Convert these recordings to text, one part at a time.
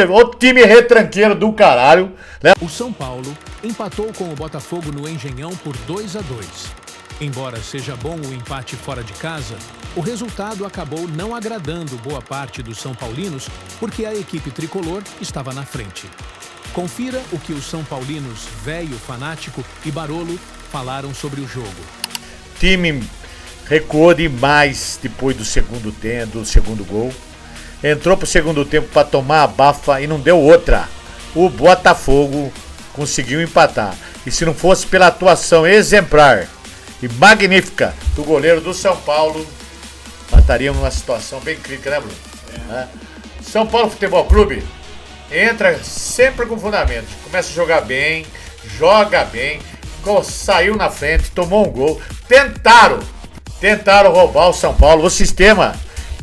O time retranqueiro do caralho, né? O São Paulo empatou com o Botafogo no Engenhão por 2-2. Embora seja bom o empate fora de casa, o resultado acabou não agradando boa parte dos são paulinos porque a equipe tricolor estava na frente. Confira o que os são paulinos Velho, Fanático e Barolo falaram sobre o jogo. O time recuou demais depois do segundo tempo, do segundo gol. Entrou pro segundo tempo para tomar a bafa e não deu outra. O Botafogo conseguiu empatar. E se não fosse pela atuação exemplar e magnífica do goleiro do São Paulo, estaríamos numa situação bem crítica, né, Bruno? É. São Paulo Futebol Clube entra sempre com fundamento. Começa a jogar bem, joga bem, saiu na frente, tomou um gol. Tentaram roubar o São Paulo. O sistema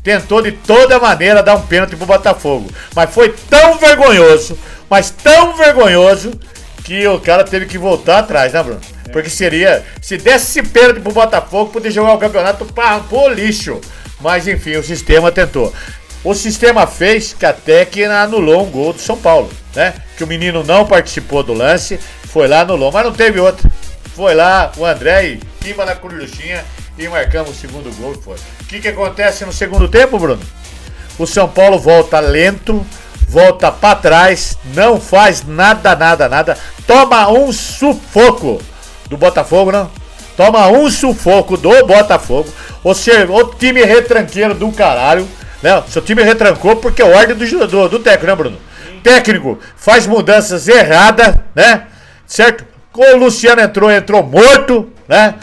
tentou de toda maneira dar um pênalti pro Botafogo. Mas foi tão vergonhoso, que o cara teve que voltar atrás, né, Bruno? Porque se desse pênalti pro Botafogo, poderia jogar o campeonato pro lixo. Mas enfim, o sistema tentou. O sistema fez que até que anulou um gol do São Paulo, né? Que o menino não participou do lance, foi lá, anulou, mas não teve outro. Foi lá, o André e quimba na coruchinha e marcamos o segundo gol e foi. O que acontece no segundo tempo, Bruno? O São Paulo volta lento, volta pra trás, não faz nada. Toma um sufoco do Botafogo, não? Toma um sufoco do Botafogo. O time retranqueiro do caralho, né? Seu time retrancou porque é ordem do técnico, né, Bruno? Técnico faz mudanças erradas, né? Certo? O Luciano entrou morto, né?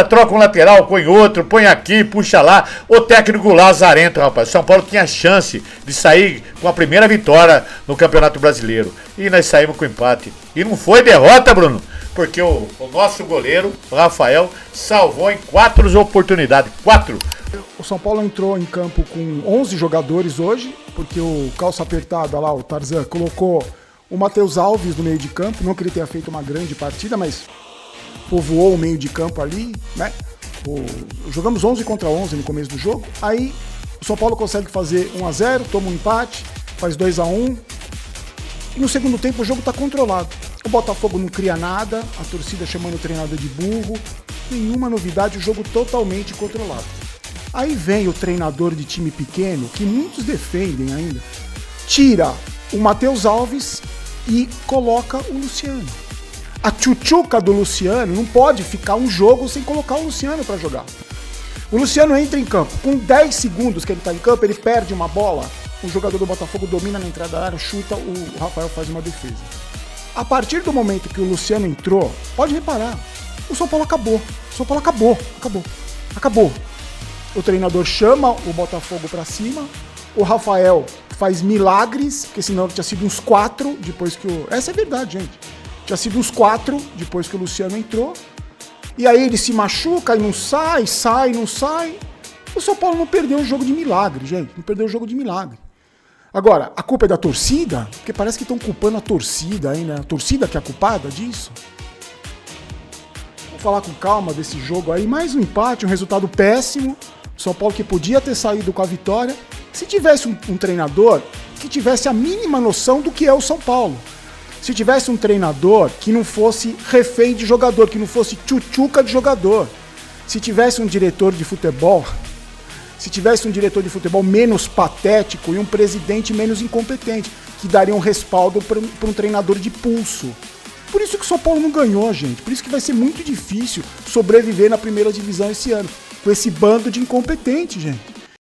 Troca um lateral, põe outro, põe aqui, puxa lá. O técnico lazarento, rapaz. São Paulo tinha chance de sair com a primeira vitória no Campeonato Brasileiro. E nós saímos com empate. E não foi derrota, Bruno, porque o nosso goleiro, o Rafael, salvou em 4 oportunidades. 4. O São Paulo entrou em campo com 11 jogadores hoje, porque o calça apertada lá, o Tarzan, colocou o Matheus Alves no meio de campo. Não que ele tenha feito uma grande partida, mas povoou o meio de campo ali, né? Jogamos 11 contra 11 no começo do jogo. Aí o São Paulo consegue fazer 1-0, toma um empate, faz 2-1. E no segundo tempo o jogo está controlado. O Botafogo não cria nada, a torcida chamando o treinador de burro. Nenhuma novidade, o jogo totalmente controlado. Aí vem o treinador de time pequeno, que muitos defendem ainda, tira o Matheus Alves e coloca o Luciano. A tchutchuca do Luciano não pode ficar um jogo sem colocar o Luciano para jogar. O Luciano entra em campo, com 10 segundos que ele está em campo, ele perde uma bola, o jogador do Botafogo domina na entrada da área, chuta, o Rafael faz uma defesa. A partir do momento que o Luciano entrou, pode reparar, o São Paulo acabou. O São Paulo acabou. O treinador chama o Botafogo para cima, o Rafael faz milagres, porque senão tinha sido uns 4 depois que o... Essa é a verdade, gente. Tinha sido uns 4 depois que o Luciano entrou. E aí ele se machuca e não sai. O São Paulo não perdeu o jogo de milagre, gente. Não perdeu o jogo de milagre. Agora, a culpa é da torcida? Porque parece que estão culpando a torcida aí, né? A torcida que é a culpada disso. Vamos falar com calma desse jogo aí. Mais um empate, um resultado péssimo. O São Paulo que podia ter saído com a vitória. Se tivesse um treinador que tivesse a mínima noção do que é o São Paulo. Se tivesse um treinador que não fosse refém de jogador, que não fosse tchutchuca de jogador. Se tivesse um diretor de futebol menos patético e um presidente menos incompetente, que daria um respaldo para um treinador de pulso. Por isso que o São Paulo não ganhou, gente. Por isso que vai ser muito difícil sobreviver na primeira divisão esse ano, com esse bando de incompetentes, gente.